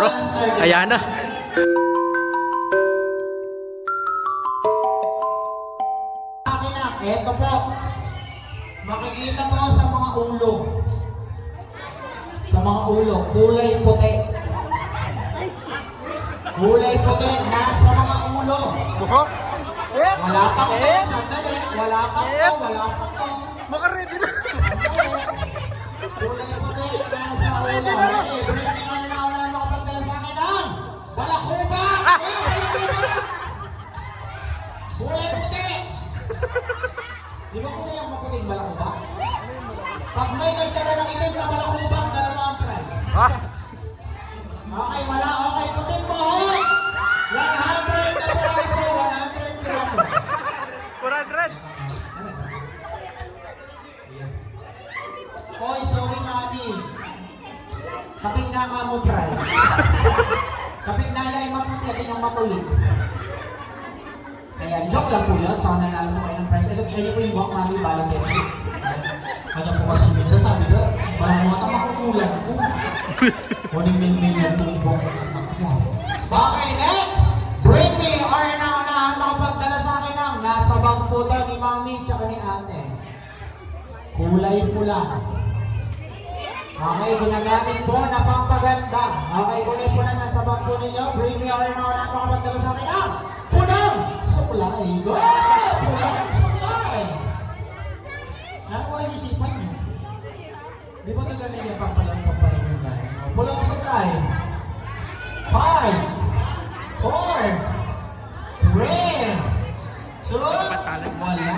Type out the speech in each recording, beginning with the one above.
Bro, ayan na. Akin na, eto po. Makikita po sa mga ulo. Sa mga ulo, kulay puti. Kulay puti, nasa mga ulo. Wala pang po, sandali. Wala pang po, wala pang po. Maka-ready na. Kulay puti, nasa ulo. Ready, bring me on now na makapagdala sa akin ng balakubak! Balakubak! Kulay puti! Di ba kulay ang maputing balakubak? Pag may nagdala ng itim na balakubak, dalawa ang price. Okay, wala. Okay, puting po. 100 na piraso, 100 piraso. 400. Hoy, sorry mami. Kaping na nga mo price. Kaping na ay maputi at yung matulig. Kaya joke lang po yun. So, nanalo po kayo ng price. Ito po yung buwak mami, balot yan. Kanya po kasi minsan sabi ko, walang mga makukulan ko. Huling mingmingan po yung buwak. Okay, next! Bring me or na makapagdala sa akin ng nasa bag po daw ni mami tsaka ni ate. Kulay pula. Okay, ginagamit po na pampaganda. Okay, kulay pula nasa bag po ninyo. Bring me or na makapagdala sa akin ng pulang suklay. Go! Pulang suklay. Ano po ang isipan niyo? Di ba gagamit niya pampalang yung guys? Pulang suklay. 5, 4, 3, 2, wala.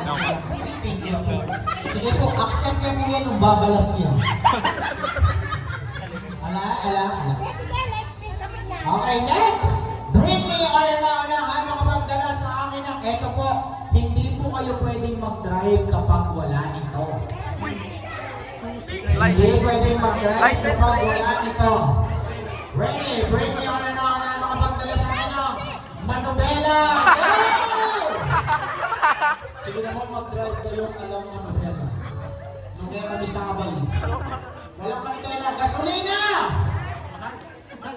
Sige po, accept niya po yan nung babalas niya. Ala. Okay, next! Bring me or na makapagdala sa akin ng eto po, hindi po kayo pwedeng mag-drive kapag wala nito. Hindi pwedeng mag-drive kapag wala nito. Ready? Bring me or na makapagdala sa akin ng manubela! Go! Sige naman mag-drive kayo alam manubela. Nung kaya kami sabal. Walang manubela. Gasolina!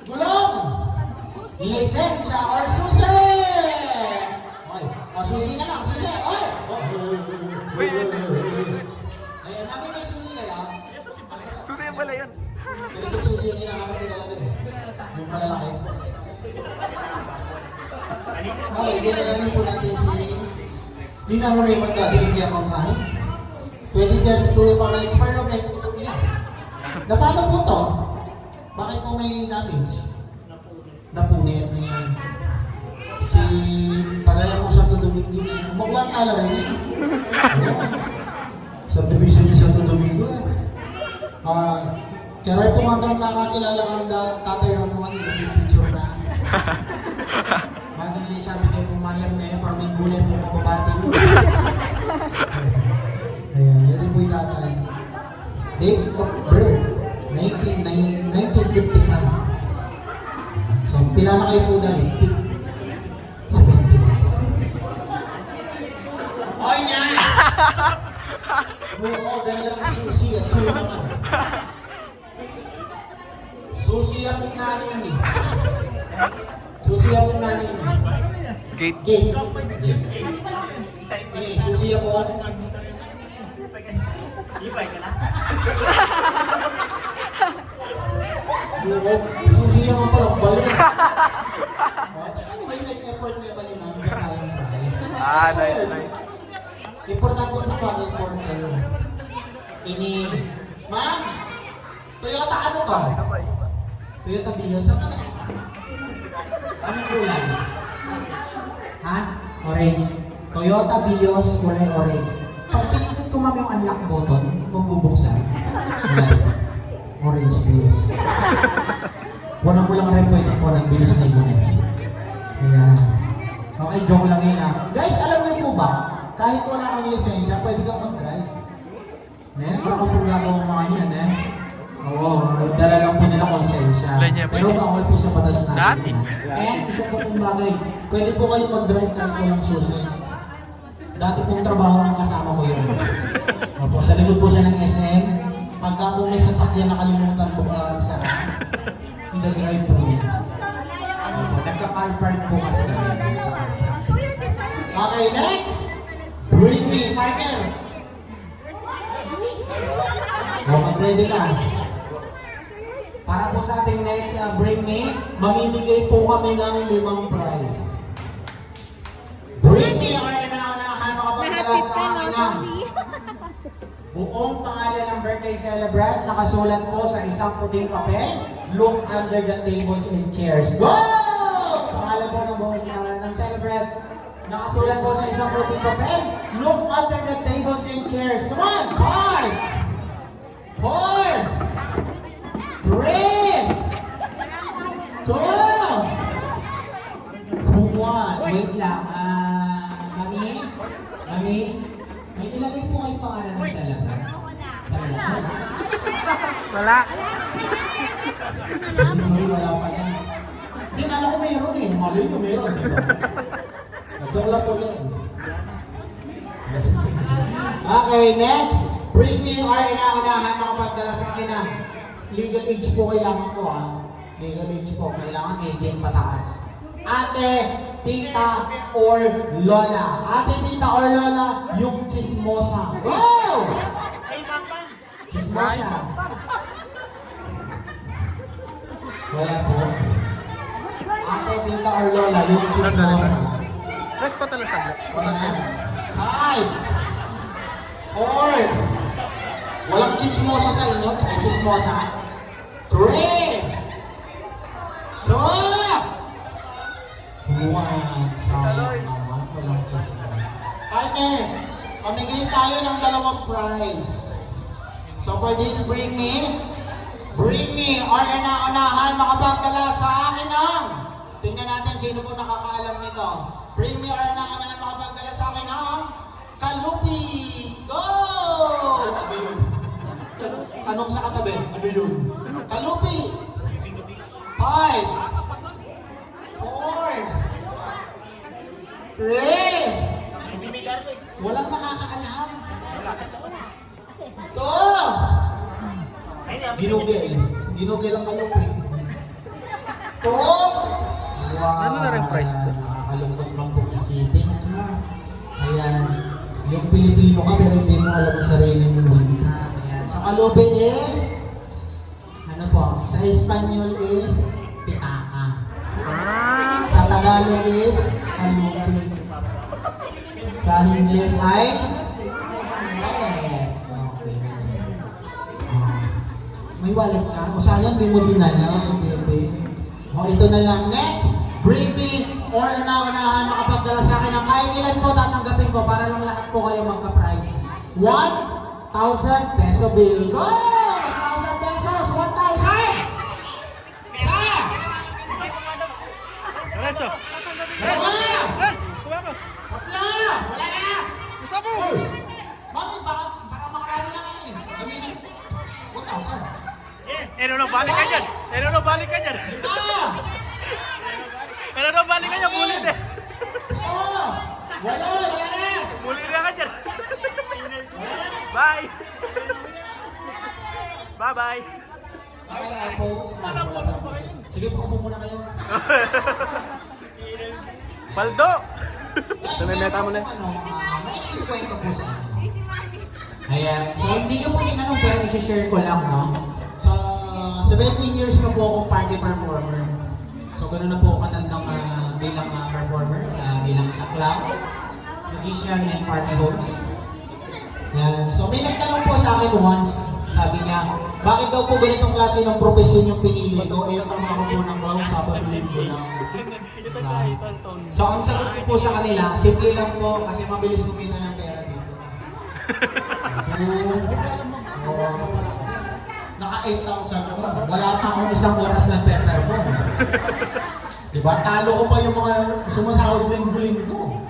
Gulong! Lisensya or susi! Oy, susi na lang, susi! Oy! Ayan, namin may susi kaya. Susi yung pala yun. Ganito susi yung hinahanap ko talaga eh. Yung malalaki. Okay, ginalanin po natin si Nina mo na yung magkadiin kaya kang kahit. Pwede dyan ito yung mga expire na may ito iya. Na paano po to? Bakit po may damage? Napunit na yan. Si Talaya po Santo Domingo na yan. Magwang tala rin eh. Subdivision niya Santo Domingo eh. Kaya rin po hanggang nakakilala kang tatay ng mga nilipicture na. Mali sabi kayo pumayag na yun, parang may gulay po mababati mo. Ayan, yan po yung tatay. Date of birth, 1955. So, pila na kayo po dahil? 71. Oy niya! Oo, gano'n susi at chulo naman. Susi akong nanay ni. Susi akong nanay ni. Gate. Gate. Ini, susi akong. Ibay ka na? Oo, susi akong palang balik. Ano ba yung nag-effort na ba ni ma'am? Nice. Importante po mag-effort kayo. Ini, ma'am, Toyota ano to? Toyota Vios. Anong kulay? Ha? Orange. Toyota Vios, kulay orange. Pag pinindot ko ma'am yung unlock button, mabubuksan. Orange Vios. Wala mo lang rin pwede po ng Vios na yun eh. Ayan. Okay, joke lang yun ha. Guys, alam niyo po ba, kahit wala kang lisensya, pwede kang mag-drive. Meron kang gagawang mga yan eh. Oo, dala lang po nila konsensya. Pero bawal po sa batas natin. And isa po pong bagay, pwede po kayo mag-drive kahit walang susi. Dati pong trabaho ng kasama ko yun. Opo, sa likod po siya ng SM. Pagka po may sasakyan nakalimutan po isa, ina-drive po niya. Ruby, partner. O, mag-ready ka. Para po sa ating next Bring Me, mamimigay po kami ng 5 prize. Bring Me ang inaunahan makapagdala sa akin ng buong pangalan ng birthday celebrant, nakasulat po sa isang puting papel. Look under the tables and chairs. Go! Pangalan po ng buong ng celebrant, nakasulat po sa isang puting papel. Look under the tables and chairs. Come on! 5, 4, 3, 2, 1. Wait lang. Mami, may nilagay po kayo pangalan ng celebrant? Celebrant? Wala. Sorry, wala pa yan. Hindi, kala ko meron eh. Mali nyo meron, di ba? Joke lang po yan. Okay, next. Bring Me or inaunahan makapagdala sa akin ng legal age po kailangan ko ha. Legal age po, kailangan 18 pataas. Ate, tita, or lola. Ate, tita, or lola, yung chismosa. Go! Chismosa. Wala po. Ate, tita, or lola, yung chismosa. Rest pa talaga saglit. Ayan. 5, 4, walang chismosa sa inyo, tsaka chismosa. 3, 2, 1. Sayang naman, walang chismosa. Partner, pamigay tayo ng 2 prize. So for this, Bring Me, or inaunahan makapagdala sa akin ng, tingnan natin sino po nakakaalam nito. Bring Me or inaunahan makapagdala sa akin ng Kalupi. Go! Ano yun? Tanong sa katabi, ano yun? Kalupi. 5, 4, 3. Walang nakakaalam. 2. Ginugel ang kalupi. 2. Wow. Ano na rin price to? Nakakalungkot lang po isipin. Ayan. Yung Pilipino ka pero hindi mo alam ang sarili mong wika. Ayan. Sa kalupi is, ano po, sa Espanyol is pitaka. Sa Tagalog is kalupi. Sa Ingles ay wallet. Okay. May wallet ka? O sayang, di mo dinala, bebe. O ito na lang. Next, Bring Me or inaunahan makapagdala sa akin ng kahit ilan po tatanggapin ko para lang lahat po kayo magka-price. 1,000 peso bill. Go! 1,000 pesos! 1,000! Isa! Resto. Dalawa! Rest! Kuha ko. Tatlo! Wala na! Isa mo! Uy! Mami, baka makarami na kayo eh. Kami, 1,000. Balik ka dyan! Balik ka dyan! Balik ka dyan! Bulit eh! Ito! Wala na! Bulit na ka dyan! Wala na! Bye! Bye-bye! Okay, i-post. Wala na. Sige, upo muna kayo. Paldo! Guys, Meta mo na. Maiksi kwento po sa inyo. Ayan. So, hindi nyo po tinanong pero isi-share ko lang, no? So, 17 years na po akong party performer. So, gano'n na po katandang bilang performer, bilang sa clown, magician, and party host. Yan. So, may nagtanong po sa akin once, sabi niya, bakit daw po ganitong klase ng profesyon yung pinili ko? Eh, yung trabaho po ng clown, Sabado Linggo lang. So, ang sagot ko po sa kanila, simple lang po, kasi mabilis kumita ng pera dito. Naka 8,000 ako. Wala pa akong isang oras na pe-perform. Diba? Talo ko pa yung mga sumasahod linggo-linggo.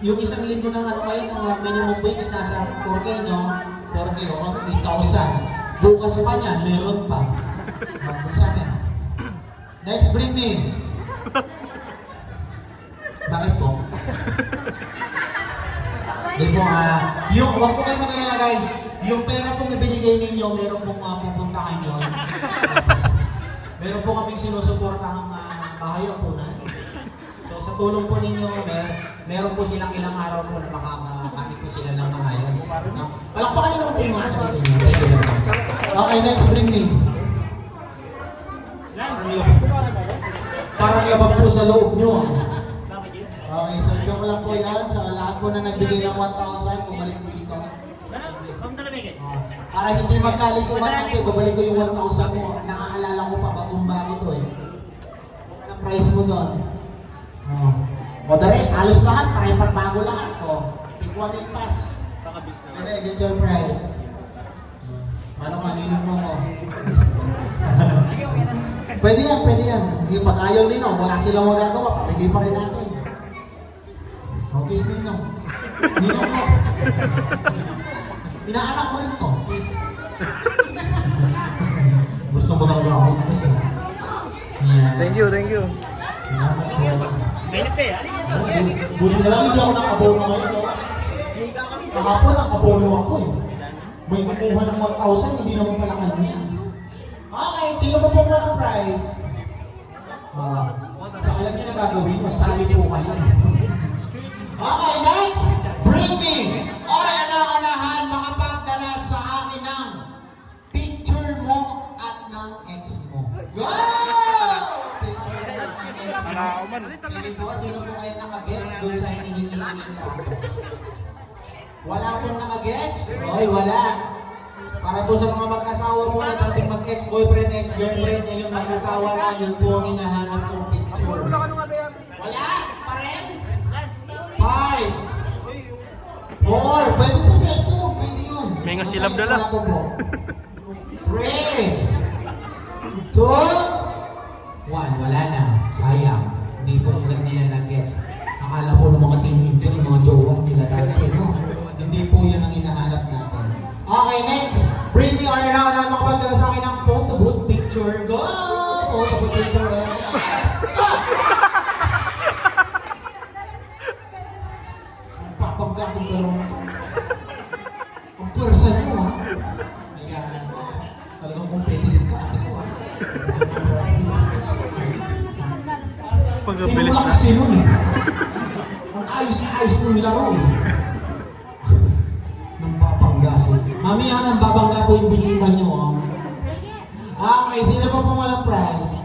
Yung isang linggo ng ano ngayon, ang minimum wage nasa 4K, no? 4K, o 8,000. Bukas pa niya, meron pa. Sabi, next, Bring Me. Bakit po? Di po, huwag po kayo mag-alala guys, yung pera pong ibinigay ninyo, meron pong pupuntahan nyo. Meron po kaming sinusuportahang bahay-apunan. So sa tulong po ninyo, meron po silang ilang araw po na makakain po sila ng maayos. No? Palakpakan niyo naman po yung mga sarili niyo. Thank you very much. Okay, next, bring me. Parang labag po sa loob niyo. Okay, so joke lang po yan. Sa lahat po na nagbigay ng 1,000, bumalik dito. Para hindi magkalikuhan natin, babalik ko yung 1,000 mo. Nakaalala ko pa, bagong-bago to eh. Anong price mo doon? O the rest, halos lahat, parang bago lahat. O, pick one and pass. Bebe, get your price. Paano ka, ninong mo ko? Pwede yan, pwede yan. Pag ayaw nino, wala silang magagawa, pamigay pa rin natin. O, kiss ninong. Ninong mo. Inaanak ko rin to, kiss. Gusto mo talaga ako ng kiss eh. Yeah. Thank you, thank you. Buti na lang hindi ako nakabono ngayon, no? Kahapon nakabono ako eh. May kumuha ng 1,000, hindi naman pala kanya. Okay, sino pa po ng prize? So alam niyo na gagawin mo, sali po kayo. Okay, next! Bring me! Or ana-anahan makapagdala sa akin ng picture mo at ng ex mo. Go! Picture mo at ng ex mo. Sino po kayo naka-guess doon sa hinihingi ng trato? Wala pong naka-guess? Oy, wala. Para po sa mga mag-asawa po na dating mag-ex-boyfriend, ex-girlfriend, ngayon mag-asawa na, yun po ang hinahanap kong picture. Wala? Pa rin? 5 4 pwede sa cellphone, pwede yun. May nga silab na lang. 3 2 1, wala na. Sayang. Hindi po ulit nila nag-guess. Akala po ng mga teenager, yung mga jowa nila dati, no? Hindi po yun ang hinahanap natin. Okay, next. Bring me or now na makapagdala sa akin ng photo booth picture. Go! Photo booth picture. Go! Ang papagka kong dalawang ito. Ang pwersa nyo, ha? Ayan. Talagang competitive ka, ate ko, ha? Tinula kasi nun, eh. Ang ayos-ayos nung nilaro, eh. Mami, nang babangga po yung bisita nyo, oh. Okay, sino pa po walang prize?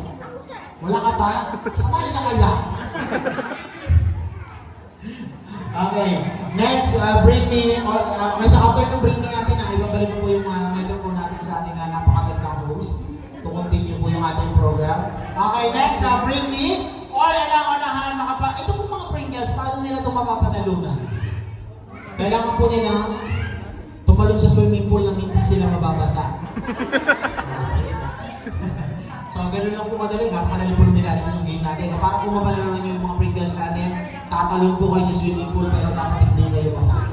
Wala ka pa? Kapali ka kaya? Okay, next, bring me, okay, so after yung bring me natin, ibabalik ko po yung microphone natin sa ating napakagandang host to continue po yung ating program. Okay, next, bring me, or anang-anahan, ito po mga Pringles, paano nila ito mapapanalunan? Kailangan po nila tumalon sa swimming pool nang hindi sila mababasa. So, ganun lang po kadali. Napakadali po ng mechanics yung game natin. Para po mapanalo ninyo yung mga Pringles natin, tatalon po kayo sa swimming pool pero dapat hindi kayo basa.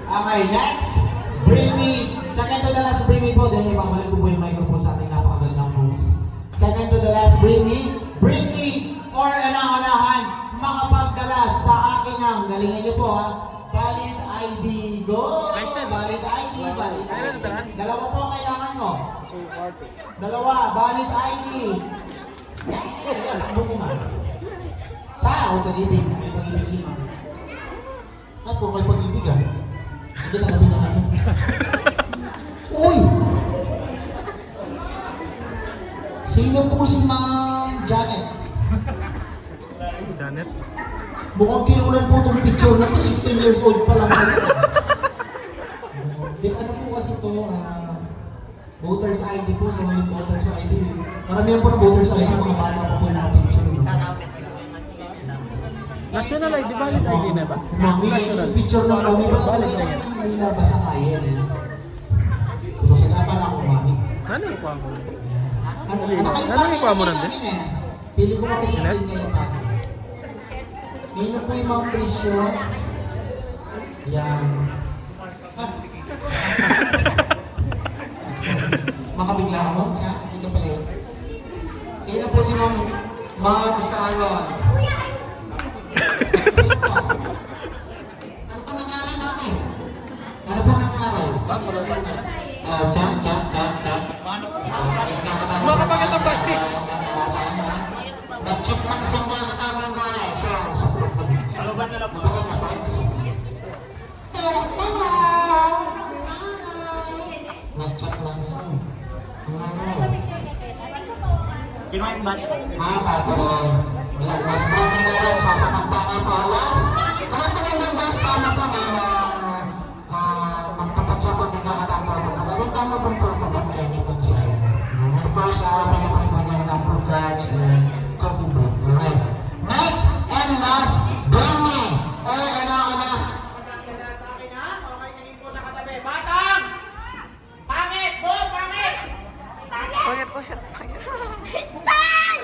Okay, next. Bring me. Second to the last, bring me po. Then, ibabalik ko po yung microphone sa ating napakagandang host. Second to the last, bring me. Bring me. Or anang-anahan, makapagdala sa akin ng, galingan nyo po ha, valid ID. Go! Valid ID, valid ID. Dalawa po kailangan ko. Dalawa, valid ID. Yan, takbo mo nga. Sa o pag-ibig. May pag-ibig si ma'am. At po kayo pag-ibig ha. Sige, tagabin na natin. Uy! Sino po si Ma'am Janet? Janet? Mukhang kinunan po itong picture na to, 16 years old pa lang. Then ano po kasi ito, voters ID po, so yung voters ID. Karamihan po ng voters ID, mga bata po po yung mga picture. National ID, valid ID na ba? Mami, yung picture ng mami, baka hindi na basa kaya na. Ito sa laban ako, mami. Ano yung pa mo? Ano yung pa mo nandun? Pili ko mapisipsin ngayon natin. Nino po yung Ma'am Tricio. Yan. Makabigla mo? Hindi ka pala yun. Sino po si Ma'am Sharon? Sino po? Ano pa nangyari natin? Ano pa nangyari? Chat. Makapagkat ang plastic. Nag-check lang sa mga aming guys. Ano ba na lang po? Kinuha yung bat? Patuloy. Wala, mas broken na rin. Sasamantahan po. Last, karapin ng last tama po na magpapatsakot din ang atang protocol. Ang tama pong protocol kaya ni Ponsay. Of course, pinapin po niya ng fruit drugs and coffee break. Alright. Next and last, Bernie. Ano? Sa akin ha? Okay, tingin po sa katabi. Batang! Pangit! Bo! Pangit! Kristal!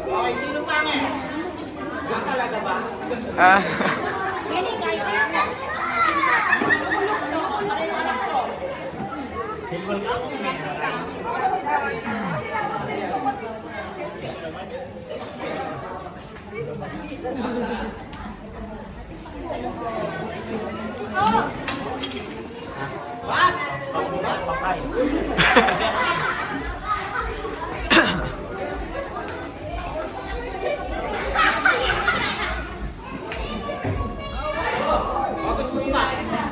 Okay, sino pangit? Yan talaga ba? Bat! Pagbuhat, pakay. Bagus mo iba. Iba!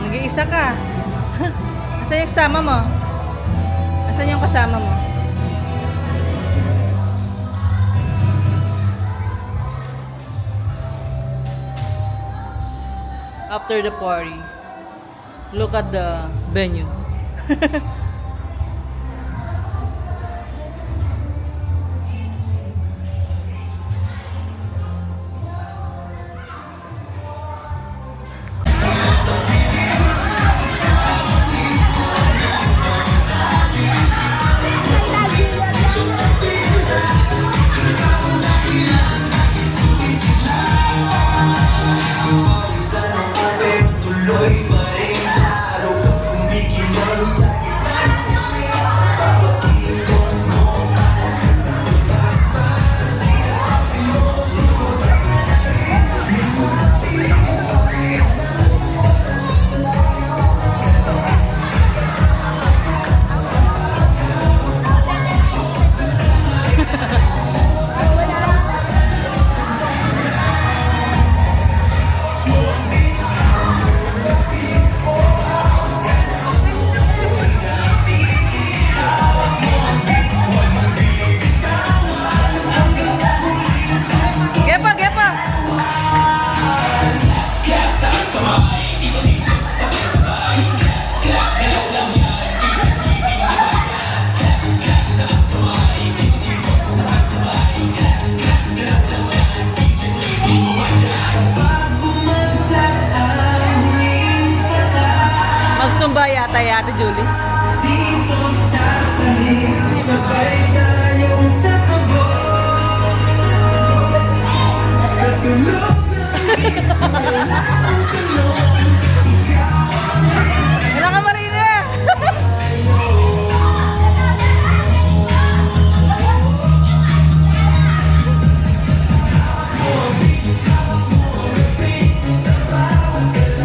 Nag-iisa ka. Asan yung kasama mo? Asan yung kasama mo? After the party, look at the venue. Gepa, gepa! Magsumba yata Ate Julie. Wala ka marina!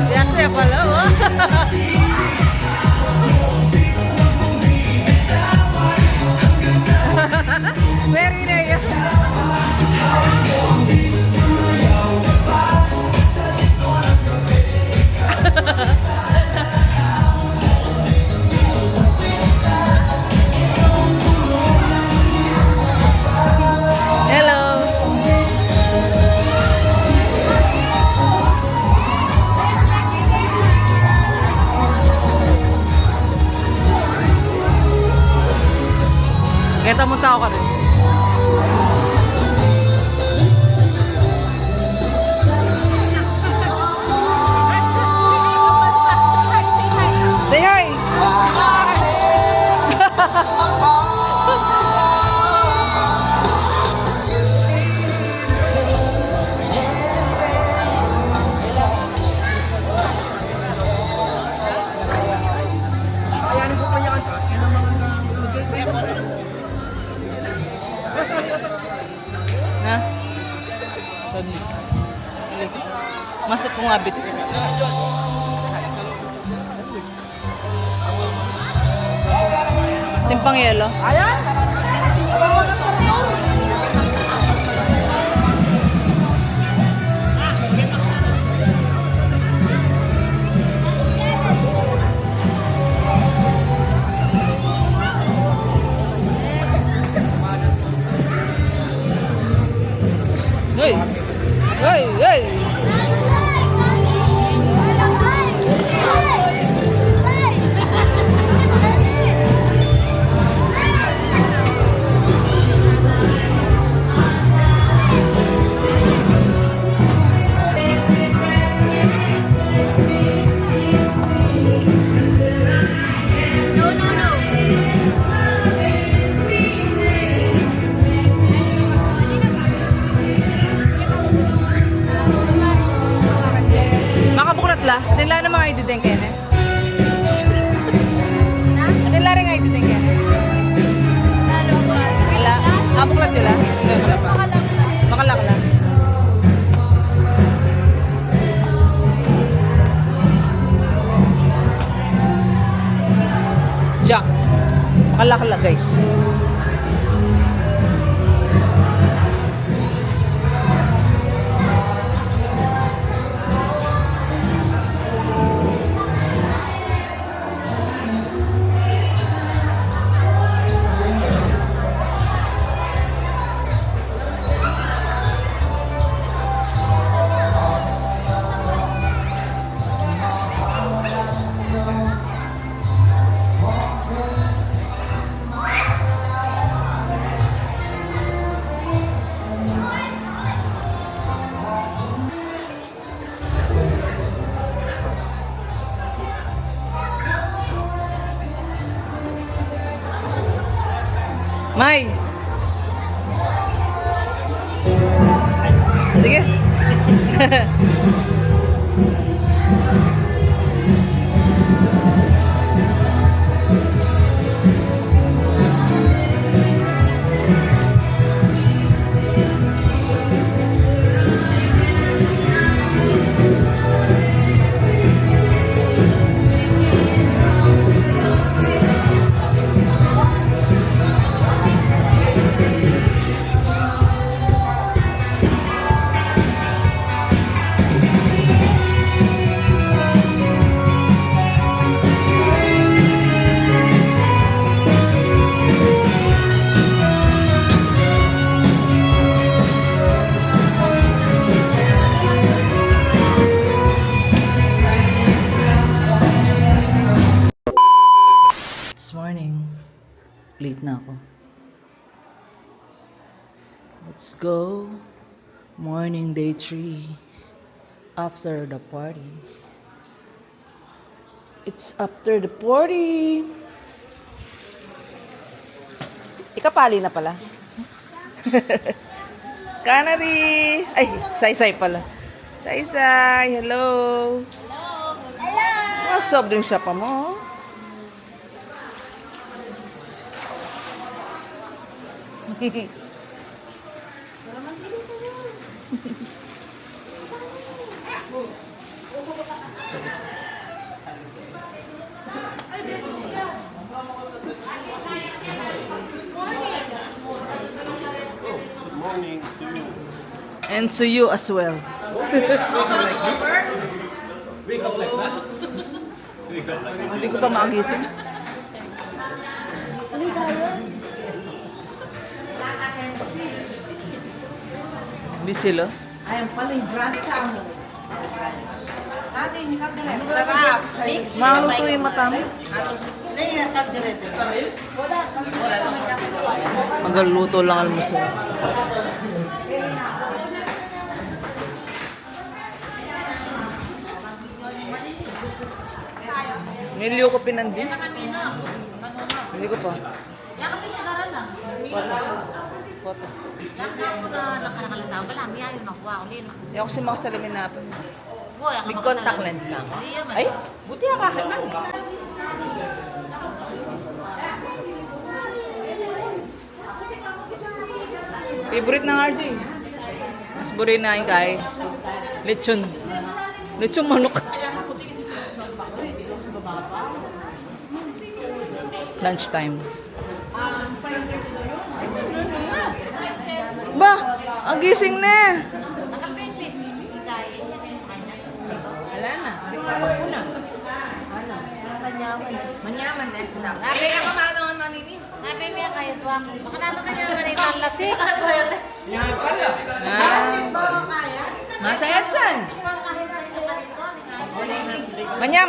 Biasa ya pala, oh. Very nice. Kaya mo tao ka rin. Say hi! Ha? Masuk ko nga bit. Timpang yelo. Ayan. Hey. Hey, hey. No, no, no. Makabuklat la. Nila na mga idudeng kaya na. Nila rin nga idudeng kaya na. Wala. Buklat nila. Wala pa. Makalak lang. Jack. Makalak lang guys. May. Sige. It's morning. Late na ako. Let's go. Morning day 3. After the party. It's after the party. Ikapali na pala. Canary. Ay, Say-Say pala. Say-Say, hello. Hello. Mag-sob din siya pa mo. And to you as well. Hindi ko pa maagising. Bisilo? Ayan pala yung brand sa amo. Ate, hindi ka dala. Sarap. Mix. Maluto yung mata mo. Magluluto lang almusal. Niliyo ko pinandi. Hindi ko pa. Yakap yung sagaran na. Foto. Yakap ko na nakakalataw. Wala, miya yun nakuha ko. Lina. Hindi ako si mga salamin na pa. May contact lens lang. Ay, buti ka kahit ano. Favorite ng RJ. Mas burin na yung kay lechon. Lechon manok. Lunchtime. Ba, ang gising na. Wala na. Ako na. Ano? Manyaman eh. Nabi ka kumamangon manini. Nabi miya kayo tuwa. Baka naman kanya manitan lati. Yan pala. Masayat san. Manya.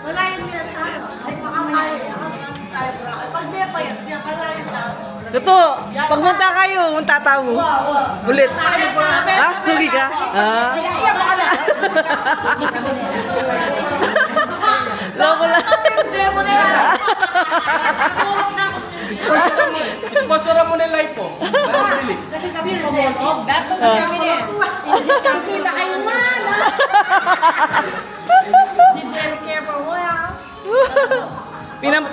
Wala yun niya sa ay baka kaya. Pag may payat niya, kaya yun lang. Totoo, pagmunta kayo, munta tao. Ulit. Ah, tugi ka? Ah. Iya, baka na. Loko lang. Pinse mo na yan. Sponsor mo na live po. Bilis. Kasi kami kumoto. Dato din kami niya. Kita kayo man. Very careful mo yan. Pinam.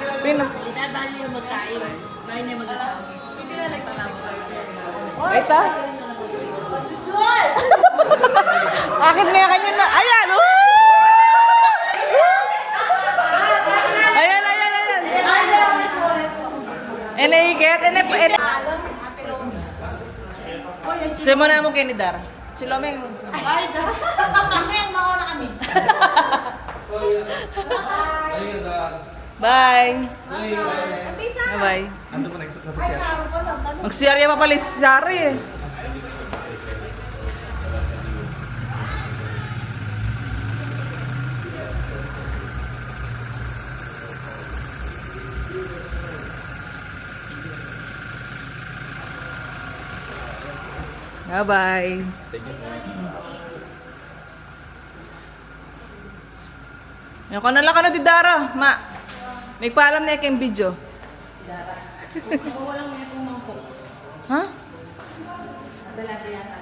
Idadali yung magkain. Bahay niya mag-asawa. Hindi na nagtatapos. Wait ah. Akit may kanya na. Ayan! Ayan! Enaiket. Simo na mo kinidar. Si Lomeng. Ay, kami ang mauna kami. Bye. Bye. Ando ko nasa siya. Magsiyarya pa pala si Sari eh. Bye-bye. Yan ka na lang ka na di Dara, ma. May paalam na yung video. Walang may pumangkok. Ha? Dala-dala yata.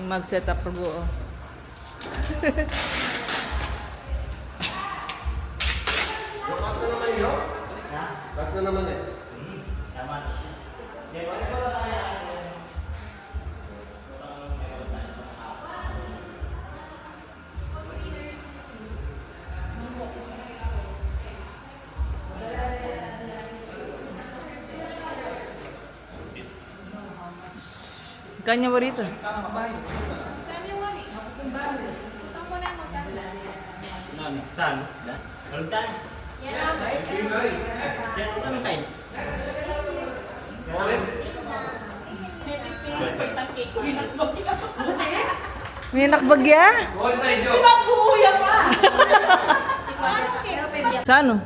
Mag-set up buo. Basta naman eh. Kanya mo rito. Saan? Kalutan? Ano sa'yo? May nakbagya? Sa ano?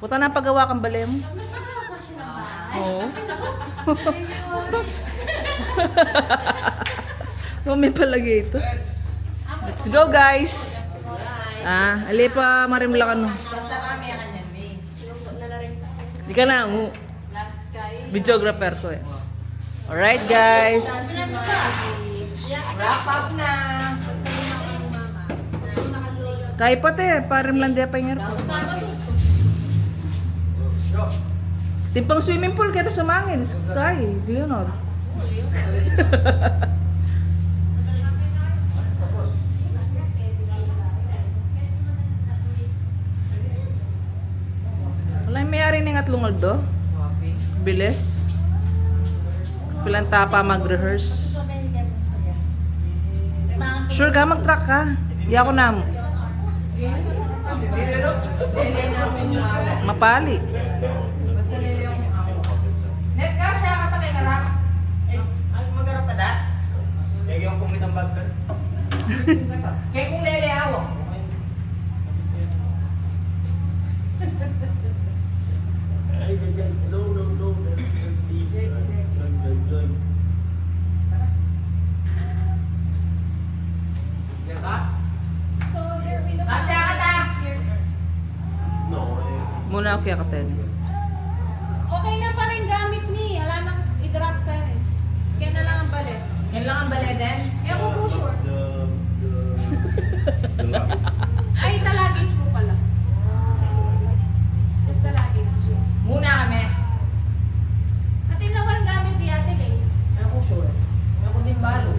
Puta na paggawa kang balem. Oo. May palagay ito. Let's go guys. Ali pa marimlakan no. Basta kami ang kanyan, May. Di ka na, videographer to eh. Alright guys. Wrap up na. Kaya pati, parang lang dia pa yung aircon. Timpang swimming pool, kaya sumangin. Kaya, Leonor. Wala yung may-ari ng atlong aldo. Bilis. Pilang tapa mag-rehearse. Sure ka, mag-track ka. Di ako na mo. Mapali. Net ka siya katakay ka rak. Ay, magarap ka da? Lagi yung pumitang bag ka. Kaya kung lele awo. Yan ka? Kasya ka ta. Muna ako kaya katen. Okay na pala yung gamit ni. Wala nang i-drop ka eh. Kaya na lang ang balit. Yan lang ang bale din. Eh ako po sure. Ay, talagage mo pala. Just talagage. Muna kami. At ilawan ang gamit ni Ate Lay. Ako sure. Ako din balo.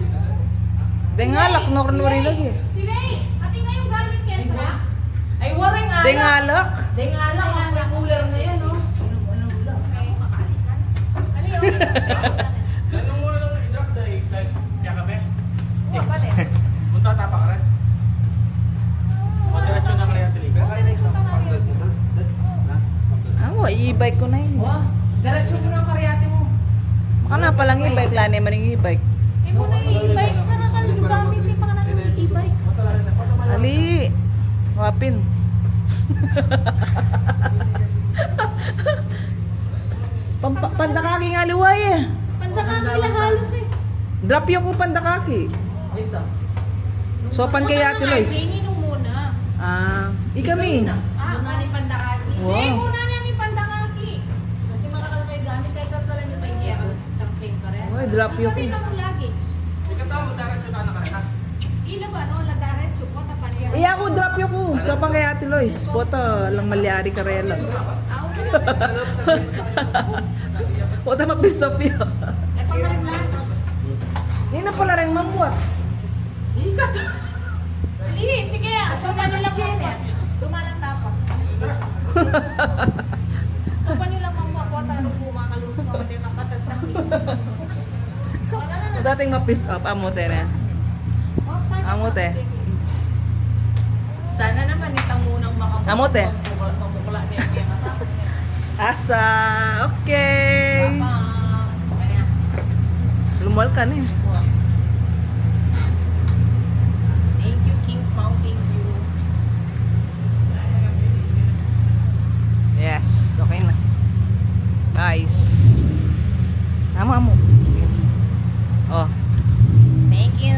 Dengalak, nor-nori lagi. Si Lay! Ate nga yung gamit kaya pala. Ay, waring alak. Dengalak. Dengalak. Ang may cooler na yan, no? Anong ulam? Ali, okay. Ganun mo lang i-drop dahil kaya kami. Oo, balit. Punta tapa ka rin. Madiretso na kaya sa liga. Ah, i-bike ko na yun. Wah, diretso mo na ang karyate mo. Maka na palang e-bike, lani man yung e-bike. Eh, muna yung e-bike. Karakal yung gamit ni mga natin yung e-bike. Ali, wapin. Pandakaki nga liway eh. Pandakakila halos eh. Drop yung ko pandakaki. Ito. Sopan kay Ate Lois. Inom muna. Ah, ikami. Ah, nga ni Pandakaki. Wow. Sige, muna na ni Pandakaki. Kasi makakal kayo gamit. Kahit pa pala nyo pa yung kaya tampling ka rin. Oy, drop yung Ang gamit ang luggage. Ikaw tao, diretso na ka rin ha. Ino ba, no? Ladaret, suko, tapan niya. Iya ako drop yung ko. Sopan kay Ate Lois. Poto, lang malyari ka rin lang. Ah, okay na. Poto mapisop yun. Eh, pamarin lang. Hindi na pala rin mamuat. Ikat. Alihin, sige. Sopa nyo lang mamot. Dumalang tapak. Sopa nyo lang mamot. Wata, rupo, makalunos na mati kapatad na. Dating mapis up, amo te na. Amo te. Sana naman itang munang makamukha. Amo te. Mamukla niya kaya katapos niya. Asa, okay. Kaya. Lumal ka na eh. Thank you, King's Mount. Thank you. Yes, okay na. Nice. Tama mo. Oh. Thank you.